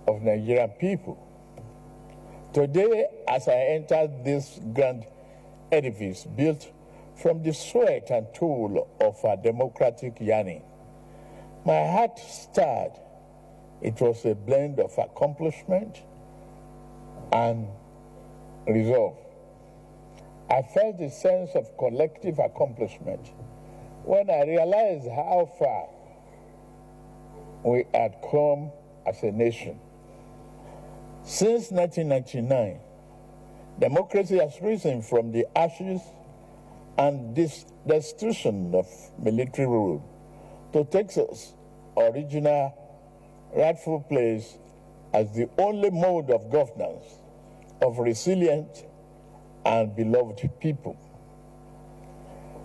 of Nigerian people. Today, as I enter this grand edifice built from the sweat and toil of our democratic yearning, my heart stirred. It was a blend of accomplishment and resolve. I felt a sense of collective accomplishment when I realized how far we had come as a nation. Since 1999, democracy has risen from the ashes and destitution of military rule to take its original rightful place as the only mode of governance of resilient and beloved people.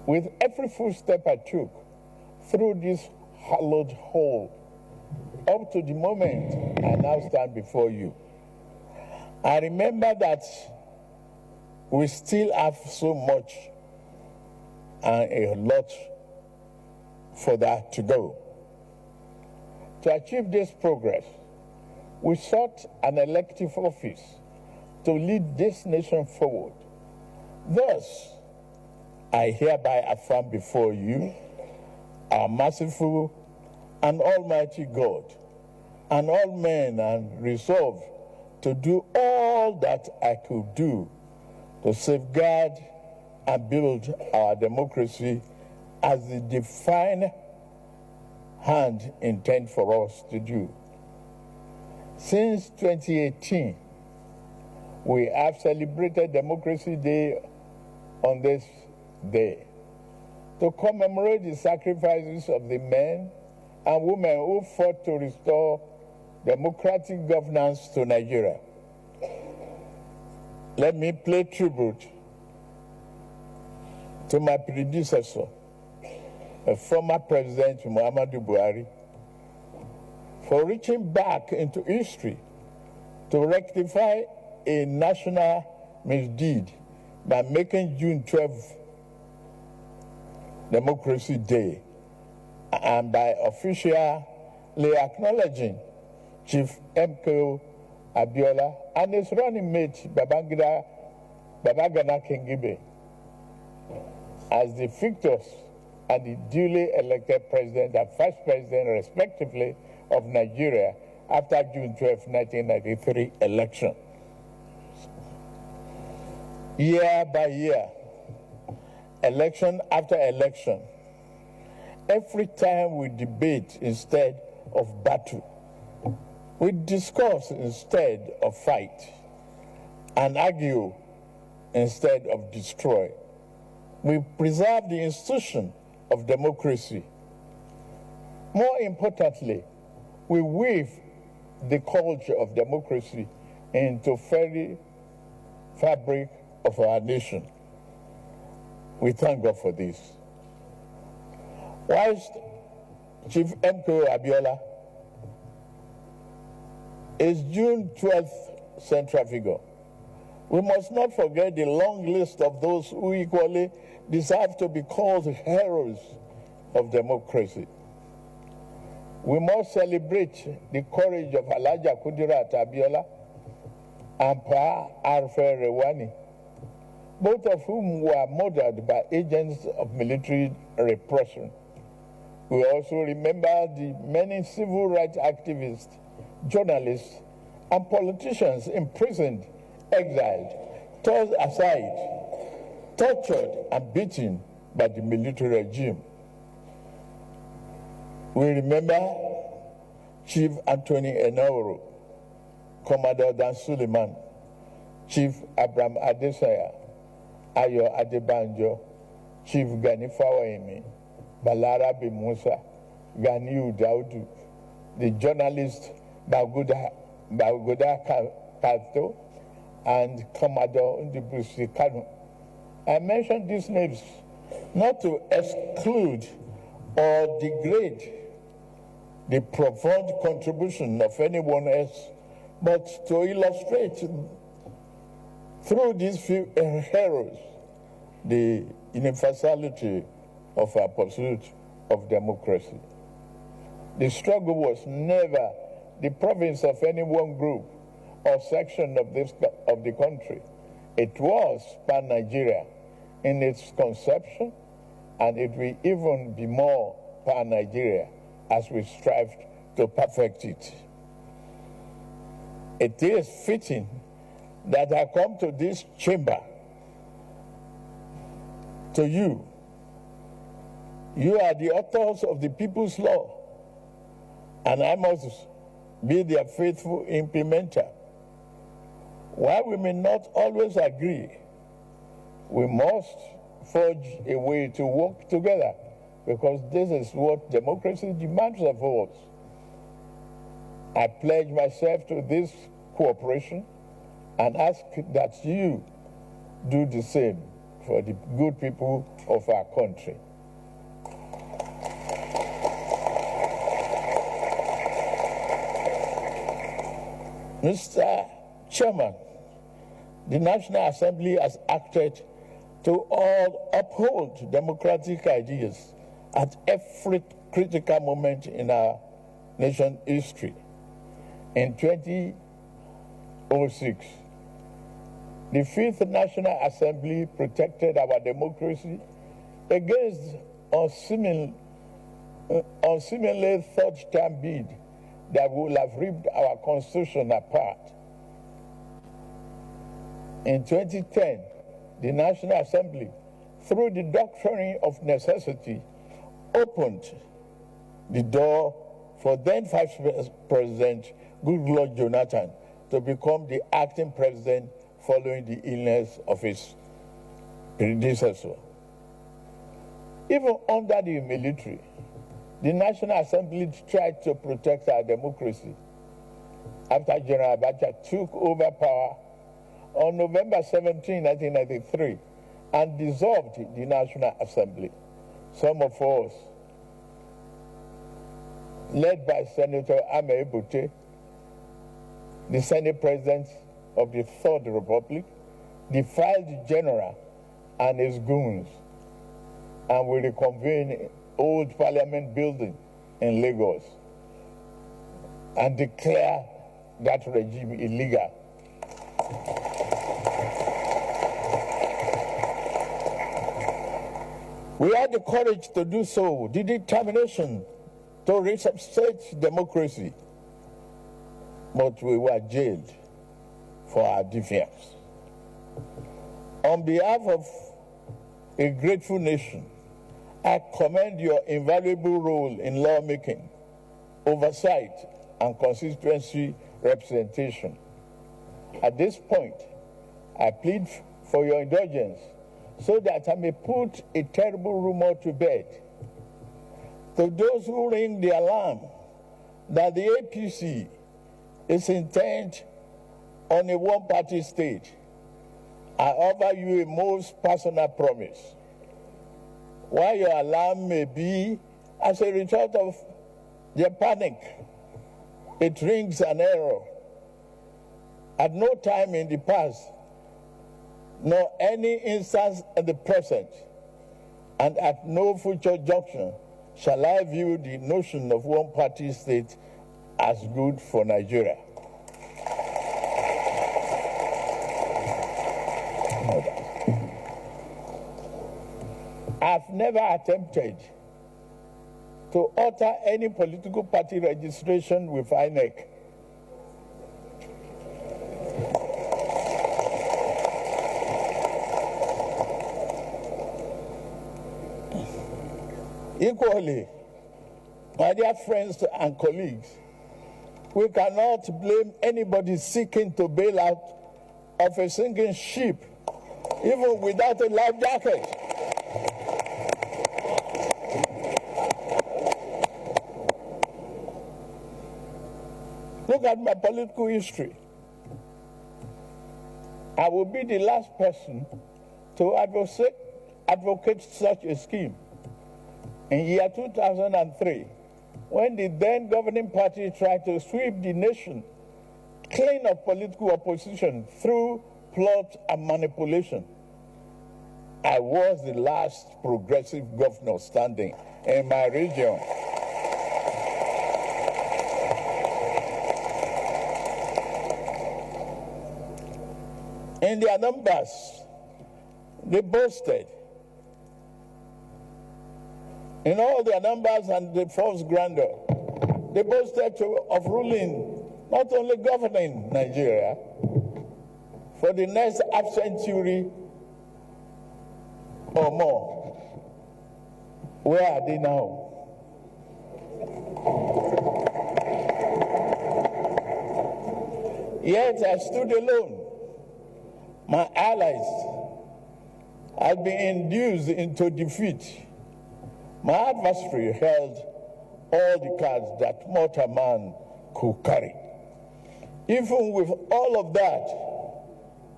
With every footstep I took through this hallowed hall, up to the moment I now stand before you, I remember that we still have so much and a lot for that to go. To achieve this progress, we sought an elective office to lead this nation forward. Thus, I hereby affirm before you, our merciful and almighty God, and all men, and resolve to do all that I could do to safeguard and build our democracy as the divine hand intends for us to do. Since 2018, we have celebrated Democracy Day on this day to commemorate the sacrifices of the men and women who fought to restore democratic governance to Nigeria. Let me pay tribute to my predecessor, former President Muhammadu Buhari, for reaching back into history to rectify a national misdeed by making June 12 Democracy Day and by officially acknowledging Chief MKO Abiola and his running mate Babagana Kingibe as the victors and the duly elected president and vice president, respectively, of Nigeria after June 12, 1993 election. Year by year, election after election, every time we debate instead of battle, we discuss instead of fight, and argue instead of destroy. We preserve the institution of democracy. More importantly, we weave the culture of democracy into very fabric of our nation. We thank God for this. Whilst Chief MKO Abiola is June 12th central figure, we must not forget the long list of those who equally deserve to be called heroes of democracy. We must celebrate the courage of Alhaja Kudirat Abiola and Pa Arfe Rewani, both of whom were murdered by agents of military repression. We also remember the many civil rights activists, journalists, and politicians imprisoned, exiled, tossed aside, tortured, and beaten by the military regime. We remember Chief Anthony Enoro, Commodore Dan Suleiman, Chief Abraham Adesanya, Ayo Adebanjo, Chief Gani Fawayemi, Balarabe Musa, Ganiu Daudu, the journalist Baguda Kato, and Commodore Ndibusi Kanu. I mention these names not to exclude or degrade the profound contribution of anyone else, but to illustrate through these few heroes the universality of our pursuit of democracy. The struggle was never the province of any one group or section of the country. It was pan-Nigeria in its conception, and it will even be more pan-Nigeria as we strive to perfect it. It is fitting that I come to this chamber to you. You are the authors of the People's Law, and I must be their faithful implementer. While we may not always agree, we must forge a way to work together, because this is what democracy demands of us. I pledge myself to this cooperation and ask that you do the same for the good people of our country. Mr. Chairman, the National Assembly has acted to all uphold democratic ideas at every critical moment in our nation's history. In 2006, the Fifth National Assembly protected our democracy against unseemly third-term bid that would have ripped our Constitution apart. In 2010, the National Assembly, through the doctrine of necessity, opened the door for then Vice President Goodluck Jonathan to become the acting president following the illness of his predecessor. Even under the military, the National Assembly tried to protect our democracy. After General Abacha took over power on November 17, 1993, and dissolved the National Assembly, some of us, led by Senator Ame Ebute, the Senate President of the Third Republic, defied the general and his goons, and we reconvened old Parliament building in Lagos and declare that regime illegal. We had the courage to do so, the determination to resuscitate democracy, but we were jailed for our defiance. On behalf of a grateful nation, I commend your invaluable role in lawmaking, oversight, and constituency representation. At this point, I plead for your indulgence so that I may put a terrible rumor to bed. To those who ring the alarm that the APC is intent on a one-party state, I offer you a most personal promise. While your alarm may be as a result of their panic, it rings an error. At no time in the past, nor any instance at the present, and at no future junction, shall I view the notion of one-party state as good for Nigeria. I've never attempted to alter any political party registration with INEC. Equally, my dear friends and colleagues, we cannot blame anybody seeking to bail out of a sinking ship, even without a life jacket. Look at my political history. I will be the last person to advocate such a scheme. In year 2003, when the then governing party tried to sweep the nation clean of political opposition through plot and manipulation, I was the last progressive governor standing in my region. In their numbers, they boasted. In all their numbers and the false grandeur, they boasted of ruling, not only governing Nigeria, for the next half century or more. Where are they now? Yet I stood alone. My allies had been induced into defeat. My adversary held all the cards that mortal man could carry. Even with all of that,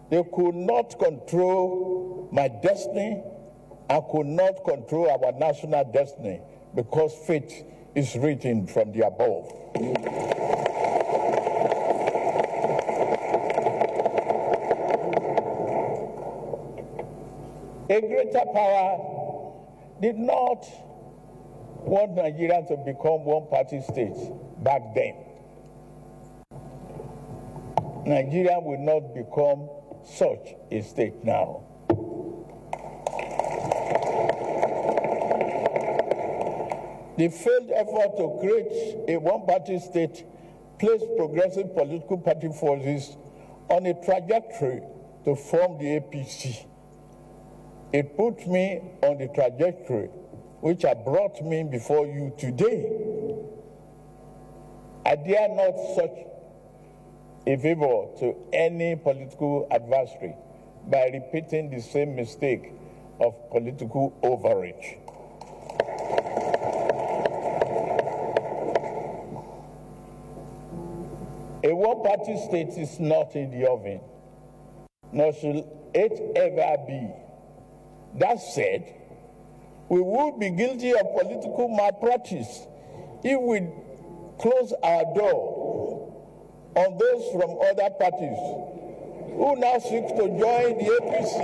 they could not control my destiny and could not control our national destiny, because fate is written from the above. A greater power did not want Nigeria to become one-party state back then. Nigeria will not become such a state now. The failed effort to create a one-party state placed progressive political party forces on a trajectory to form the APC. It put me on the trajectory which has brought me before you today. I dare not such a favor to any political adversary by repeating the same mistake of political overreach. A one-party state is not in the oven, nor should it ever be. That said, we would be guilty of political malpractice if we close our door on those from other parties who now seek to join the APC.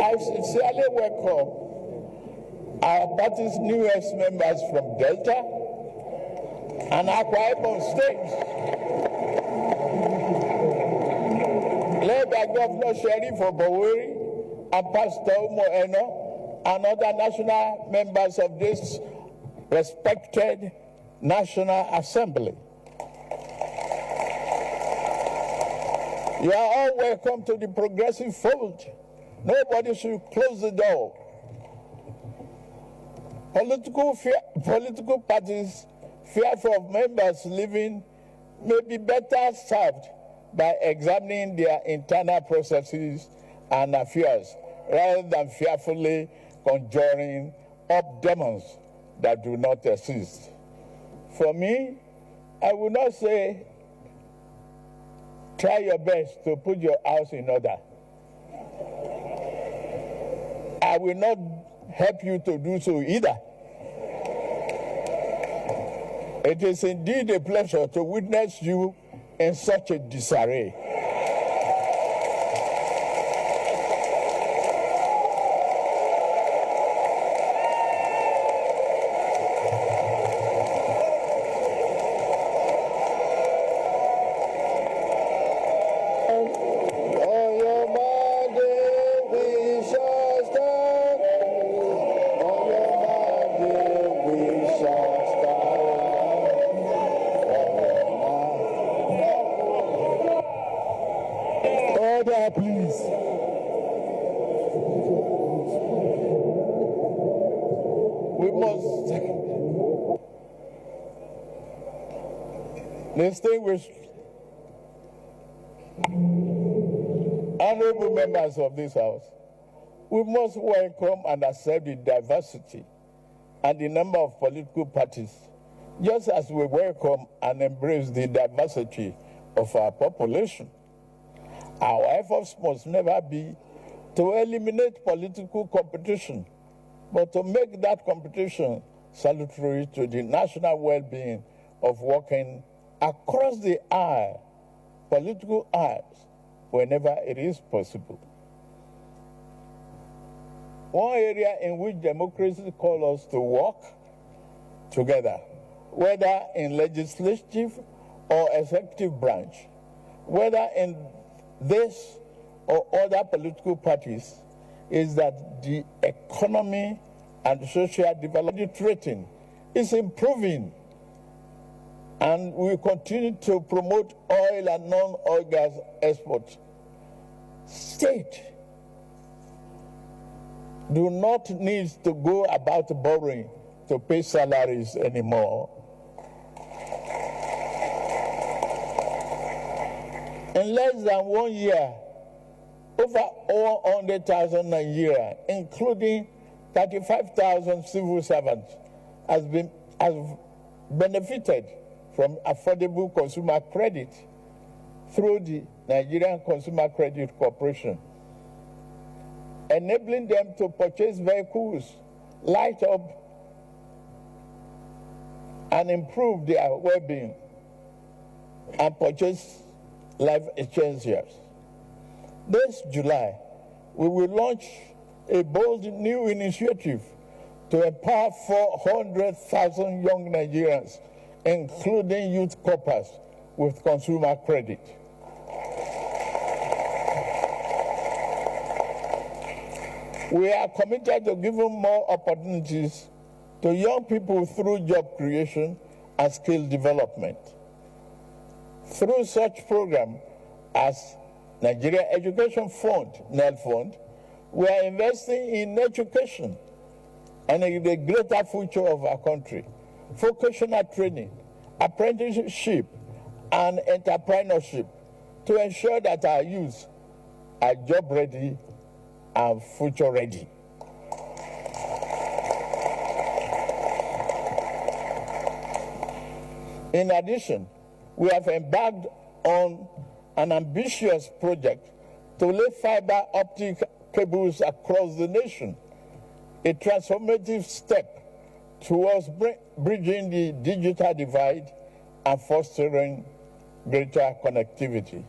I sincerely welcome our party's newest members from Delta and Akwa Ibom states, led by Governor Sheriff Oboweri and Pastor Moeno and other national members of this respected National Assembly. You are all welcome to the progressive fold. Nobody should close the door. Political parties fearful of members leaving may be better served by examining their internal processes and affairs rather than fearfully conjuring up demons that do not exist. For me, I would not say try your best to put your house in order. I will not help you to do so either. It is indeed a pleasure to witness you in such a disarray. Please. We must distinguish honorable members of this House. We must welcome and accept the diversity and the number of political parties, just as we welcome and embrace the diversity of our population. Our efforts must never be to eliminate political competition, but to make that competition salutary to the national well-being of working across the aisle, political aisles, whenever it is possible. one area in which democracy calls us to work together, whether in legislative or executive branch, whether in this or other political parties, is that the economy and social development rating is improving, and we continue to promote oil and non-oil gas exports. State do not need to go about borrowing to pay salaries anymore. In less than 1 year, over 100,000 Nigerians, including 35,000 civil servants, have benefited from affordable consumer credit through the Nigerian Consumer Credit Corporation, enabling them to purchase vehicles, light up, and improve their well-being, and purchase life essentials. This July, we will launch a bold new initiative to empower 400,000 young Nigerians, including youth corpers, with consumer credit. We are committed to giving more opportunities to young people through job creation and skill development. Through such programs as Nigeria Education Fund, NEL Fund, we are investing in education and in the greater future of our country. Vocational training, apprenticeship, and entrepreneurship to ensure that our youth are job ready and future ready. In addition, we have embarked on an ambitious project to lay fiber optic cables across the nation, a transformative step towards bridging the digital divide and fostering greater connectivity.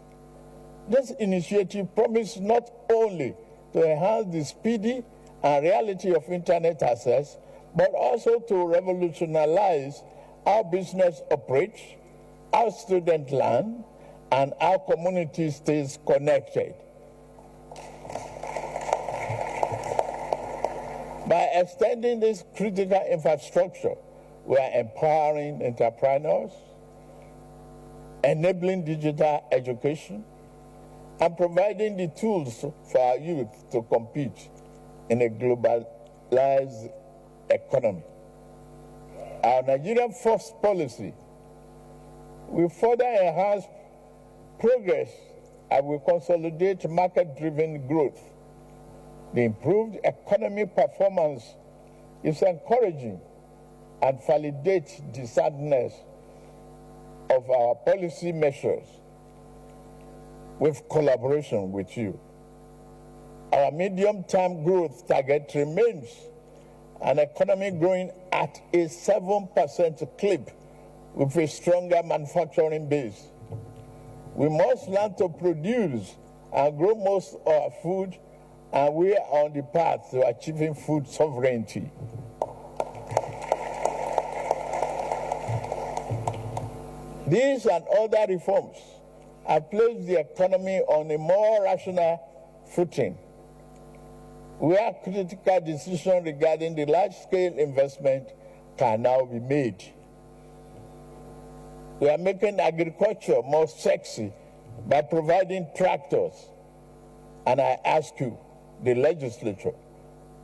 This initiative promises not only to enhance the speedy and reality of internet access, but also to revolutionize how business operates, how students learn, and how community stays connected. By extending this critical infrastructure, we are empowering entrepreneurs, enabling digital education, and providing the tools for our youth to compete in a globalized economy. Our Nigerian First policy will further enhance progress and will consolidate market-driven growth. The improved economic performance is encouraging and validates the soundness of our policy measures with collaboration with you. Our medium-term growth target remains an economy growing at a 7% clip with a stronger manufacturing base. We must learn to produce and grow most of our food, and we are on the path to achieving food sovereignty. These and other reforms have placed the economy on a more rational footing, where critical decisions regarding the large-scale investment can now be made. We are making agriculture more sexy by providing tractors, and I ask you, the legislature,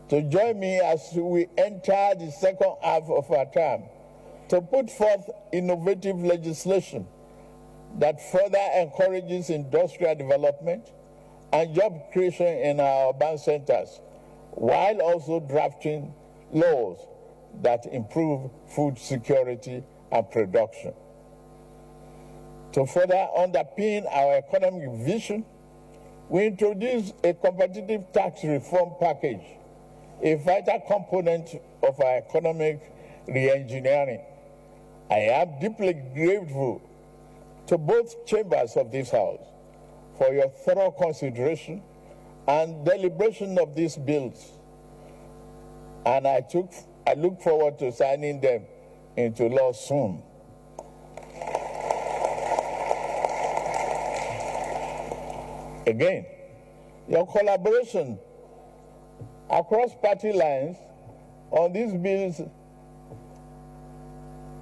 to join me as we enter the second half of our term to put forth innovative legislation that further encourages industrial development and job creation in our urban centers, while also drafting laws that improve food security and production. To further underpin our economic vision, we introduced a competitive tax reform package, a vital component of our economic re-engineering. I am deeply grateful to both chambers of this House for your thorough consideration and deliberation of these bills. and I look forward to signing them into law soon. Again, your collaboration across party lines on these bills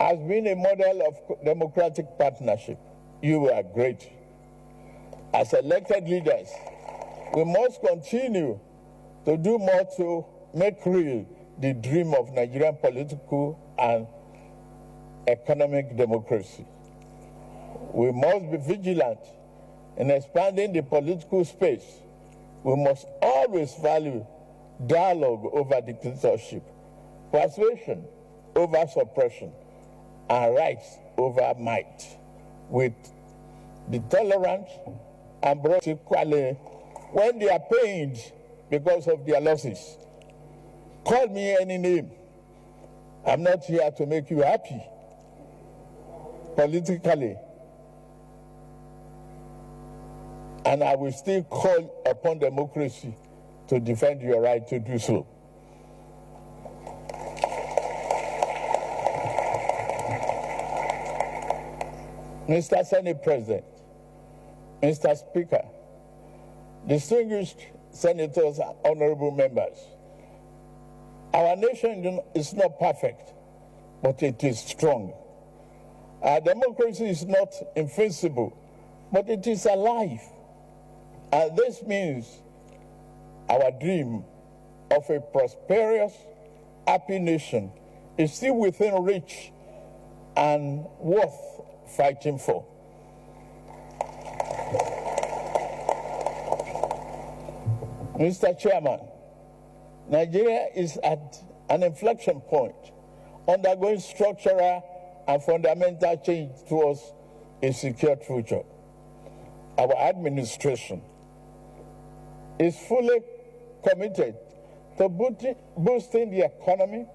has been a model of democratic partnership. You were great. As elected leaders, we must continue to do more to make real the dream of Nigerian political and economic democracy. We must be vigilant in expanding the political space. We must always value dialogue over dictatorship, persuasion over suppression, and rights over might, with the tolerant and broad equally when they are pained because of their losses. Call me any name. I'm not here to make you happy politically. And I will still call upon democracy to defend your right to do so. Mr. Senate President, Mr. Speaker, distinguished senators and honorable members, our nation is not perfect, but it is strong. Our democracy is not invincible, but it is alive. And this means our dream of a prosperous, happy nation is still within reach and worth fighting for. Mr. Chairman, Nigeria is at an inflection point, undergoing structural and fundamental change towards a secure future. Our administration is fully committed to boosting the economy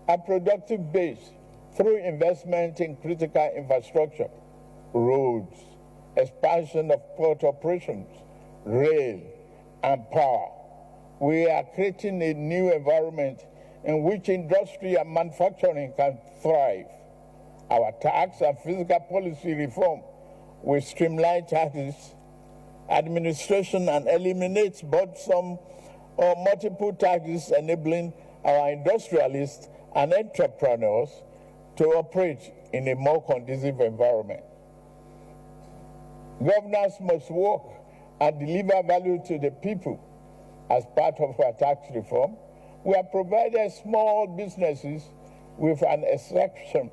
and productive base through investment in critical infrastructure, roads, expansion of port operations, rail, and power. We are creating a new environment in which industry and manufacturing can thrive. Our tax and fiscal policy reform will streamline taxes, administration, and eliminate burdensome or multiple taxes, enabling our industrialists and entrepreneurs to operate in a more conducive environment. Governors must work and deliver value to the people. As part of our tax reform, we have provided small businesses with an exemption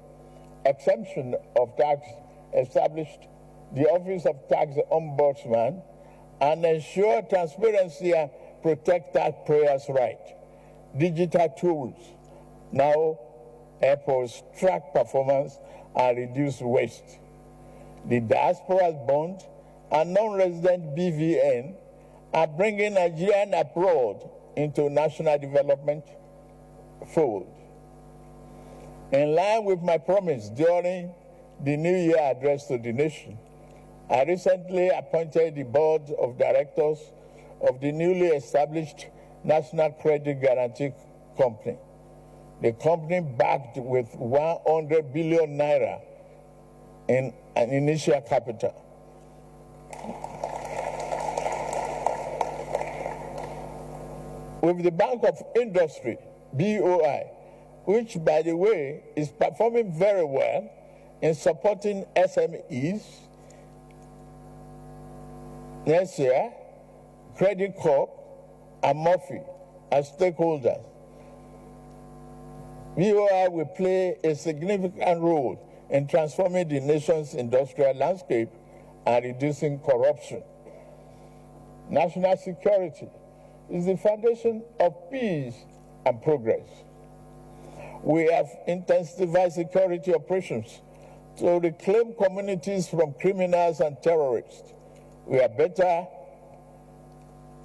of tax, established the Office of Tax Ombudsman, and ensure transparency and protect taxpayers' rights. Digital tools now help us track performance and reduce waste. The diaspora's bond and non-resident BVN are bringing Nigerian abroad into national development fold. In line with my promise during the New Year address to the nation, I recently appointed the board of directors of the newly established National Credit Guarantee Company. The company backed with 100 billion naira in an initial capital. With the Bank of Industry, BOI, which, by the way, is performing very well in supporting SMEs, next year, Credit Corp and Murphy as stakeholders. BOI will play a significant role in transforming the nation's industrial landscape and reducing corruption. National security is the foundation of peace and progress. We have intensified security operations to reclaim communities from criminals and terrorists. We are better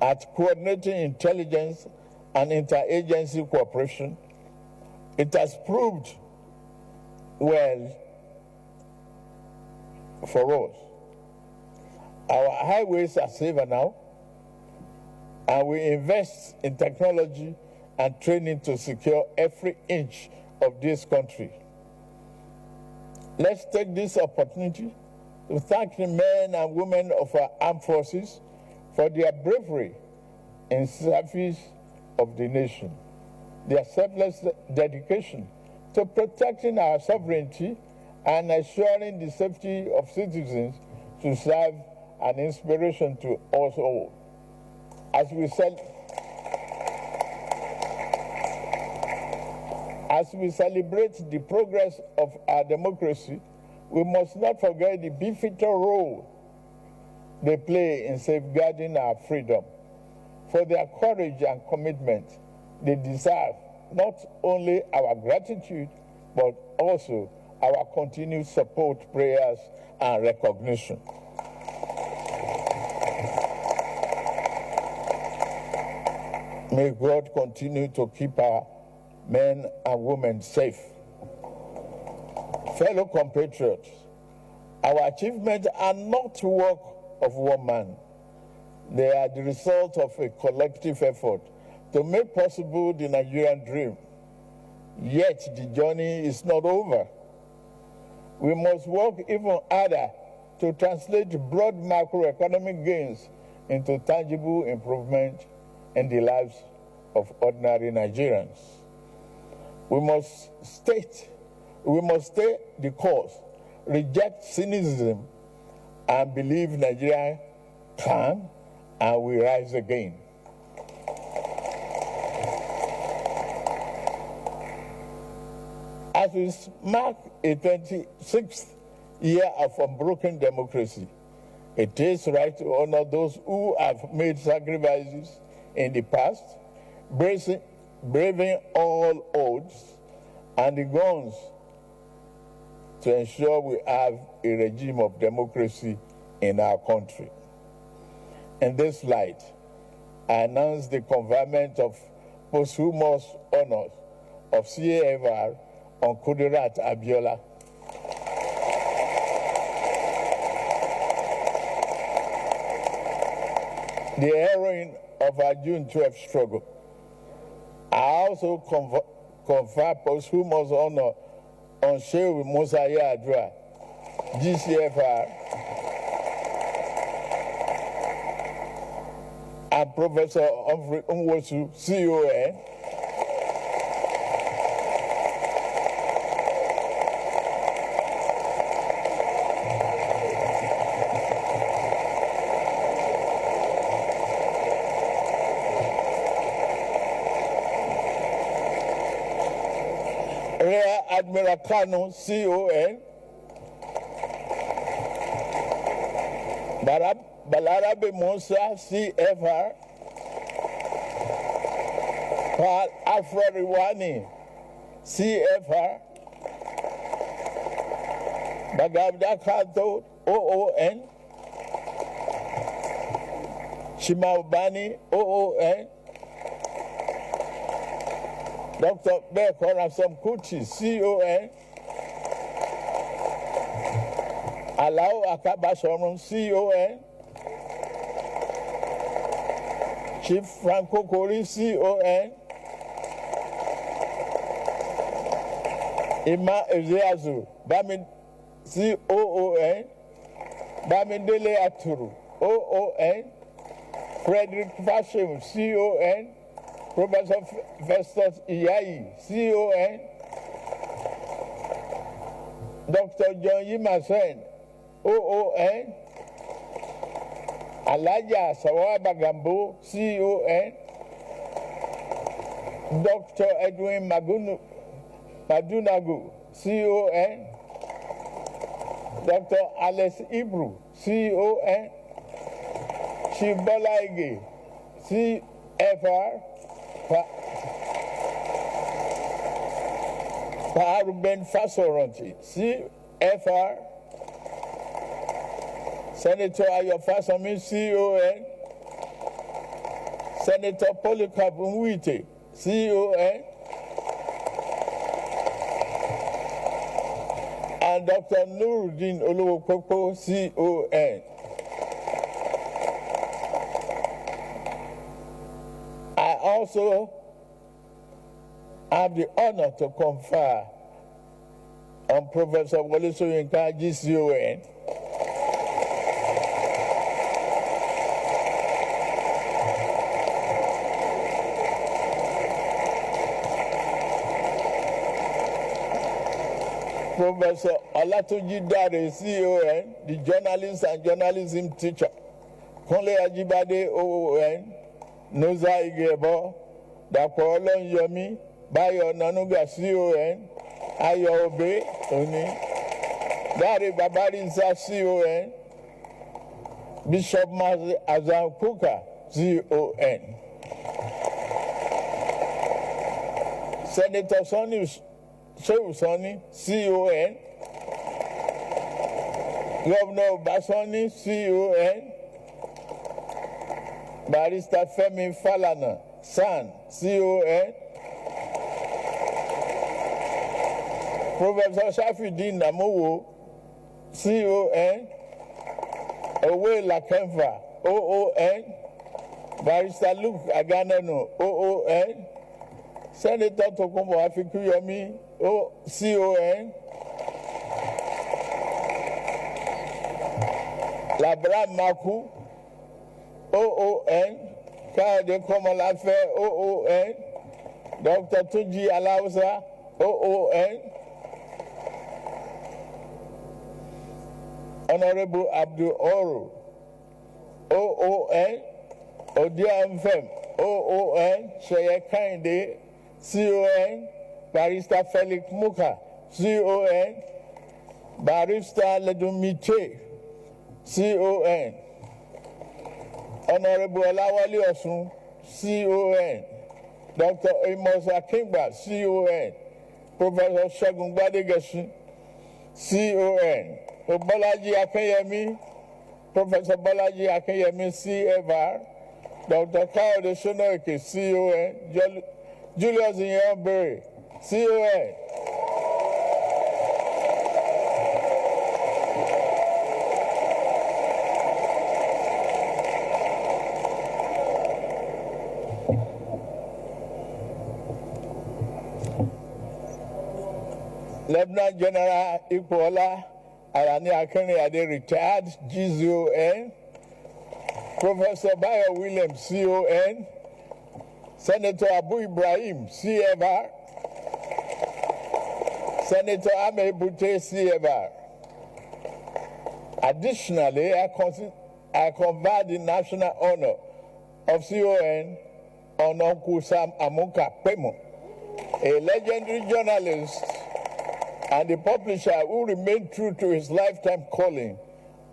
at coordinating intelligence and interagency cooperation. It has proved well for us. Our highways are safer now, and we invest in technology and training to secure every inch of this country. Let's take this opportunity to thank the men and women of our armed forces for their bravery in service of the nation, their selfless dedication to protecting our sovereignty and ensuring the safety of citizens to serve an inspiration to us all. As we celebrate the progress of our democracy, we must not forget the pivotal role they play in safeguarding our freedom. For their courage and commitment, they deserve not only our gratitude, but also our continued support, prayers, and recognition. May God continue to keep our men and women safe. Fellow compatriots, our achievements are not the work of one man. They are the result of a collective effort to make possible the Nigerian dream. Yet the journey is not over. We must work even harder to translate broad macroeconomic gains into tangible improvement in the lives of ordinary Nigerians. We must stay the course, reject cynicism, and believe Nigeria can and will rise again. As we mark a 26th year of unbroken democracy, it is right to honor those who have made sacrifices in the past, braving all odds and the guns to ensure we have a regime of democracy in our country. In this light, I announce the conferment of posthumous honors of CAFR on Kudirat Abiola. The heroine of our June 12th struggle. I also confer posthumous honor on Shehu Musa Yar'Adua, GCFR, and Professor Humphrey Nwosu, CON, Rear Admiral Kanu, CON, Balarabe Musa, CFR, Paul Afro-Riwani, CFR, Bagabda Kato, OON, Shimaubani, OON, Dr. Beko Ransom Kuti, CON, Alao Akabashorum, CON, Chief Franco Kori, CON, Ima Ezeazu, Bamin, COON, Bamindele Aturu, OON, Frederick Fashim, CON, Professor Festus Iyayi, CON, Dr. John Yimasen, OON, Alaja Sawaba Gambo, CON, Dr. Edwin Madunagu, CON, Dr. Alex Ibru, CON, Chief Bola Ige, CFR, Ruben Fasoranti, CFR, Senator Ayofasami, CON, Senator Polycarp Nwite, CON, and Dr. Nuruddin Olowokoko, CON. I also I have the honor to confer on Professor Bola GCON, Professor Olatunji Dare, CON, the journalist and journalism teacher, Kunle Ajibade, OON, Noza Igebo, Dapo Olonyomi, Bayo Nanuga, CON, Ayo Obe, Oni, Dare Babarinsa, CON, Bishop Mazi Azam Kuka, CON, Senator Sonny Sonny, CON, Governor Basoni, CON, Barrister Femi Falana, SAN, CON, Professor Shafidin Namuwo, CON, Owe Lakemfa, OON, Barrister Luke Aganano, OON, Senator Tokumbo Afikuyomi, CON, Labra Maku, OON, Kade Komolafe, OON, Dr. Tuji Alausa, OON, Honorable Abdul Oru, OON, Odia Mfem, OON, Sheye Kinde, CON, Barrister Felix Muka, CON, Barrister Ledumite, CON, Honorable Olawale Osun, CON, Dr. Amos Akingba, CON, Professor Segun Gbadegesin, CON, Bolaji Akinyemi, Professor Bolaji Akinyemi, CFR, Dr. Kayode Sonoke, CON, Julius Nyambere, CON. Lieutenant General Bola Arani Akinriyade, retired, GCON, Professor Bayo Williams, CON, Senator Abu Ibrahim, CFR, Senator Ame Bute, CFR. Additionally, I confer the national honor of CON on Uncle Sam Amuka Pemo, a legendary journalist and a publisher who remained true to his lifetime calling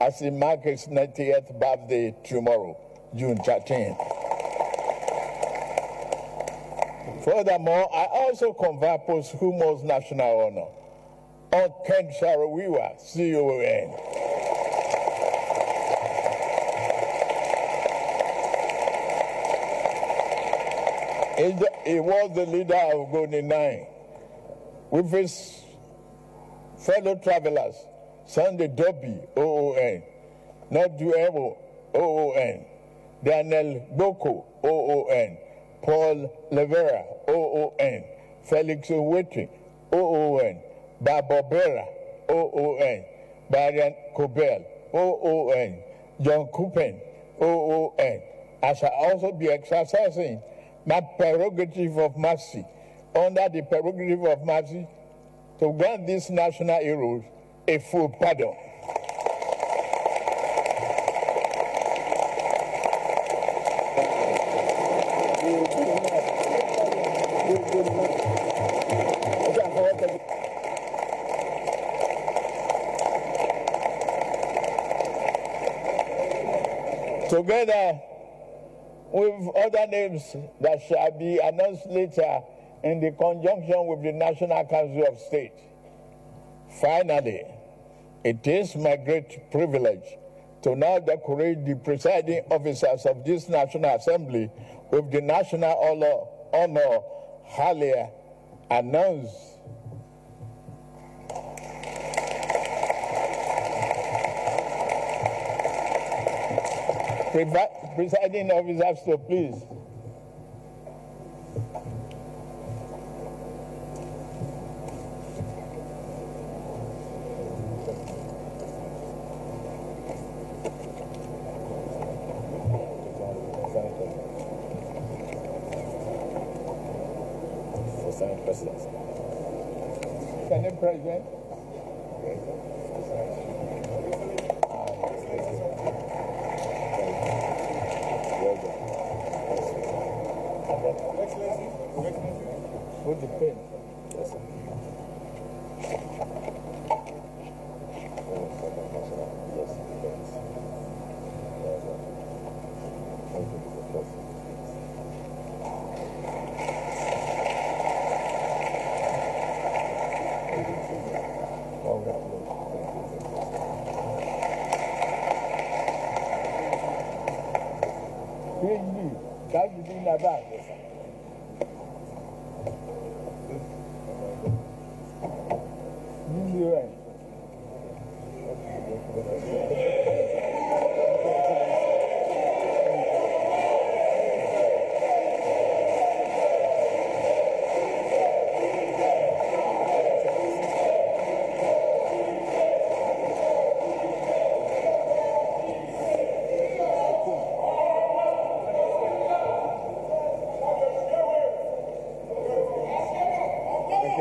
as he marks his 90th birthday tomorrow, June 13th. Furthermore, I also confer posthumous national honor on Ken Sharawiwa, CON. He was the leader of Goni 9 with his fellow travelers, Sunday Dobby, OON, Noduebo, OON, Daniel Boko, OON, Paul Levera, OON, Felix Owetri, OON, Barbara, OON, Barian Kobel, OON, John Kupen, OON. I shall also be exercising my prerogative of mercy under the prerogative of mercy to grant these national heroes a full pardon. Together with other names that shall be announced later in the conjunction with the National Council of State. Finally, it is my great privilege to now decorate the presiding officers of this National Assembly with the national honor earlier announced. Presiding officers, so please. Senate President. Senate President. With the pen. Yes, sir. That's the thing about it.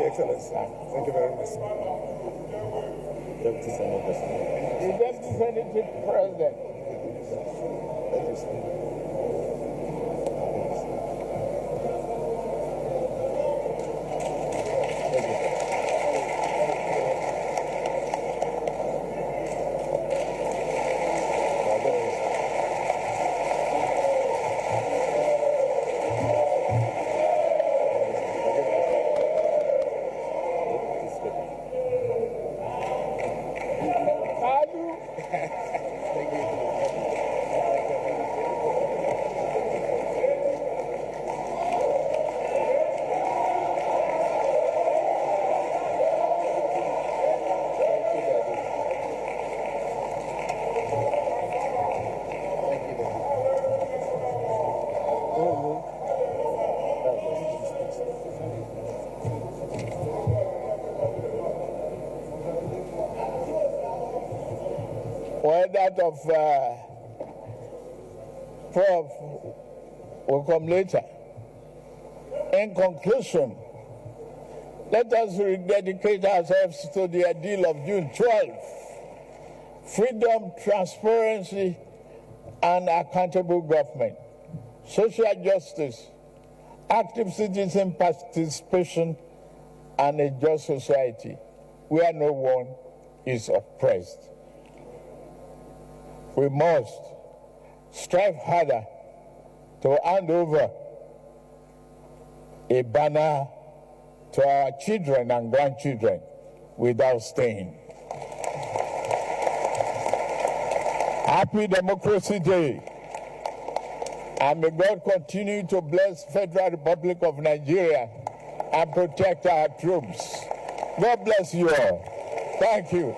Excellency. Thank you very much. Deputy Senate President. The Deputy Senate President. Thank you, sir. Well, that of Prof will come later. In conclusion, let us rededicate ourselves to the ideal of June 12th: freedom, transparency, and accountable government, social justice, active citizen participation, and a just society where no one is oppressed. We must strive harder to hand over a banner to our children and grandchildren without stain. Happy Democracy Day, and may God continue to bless Federal Republic of Nigeria and protect our troops. God bless you all. Thank you.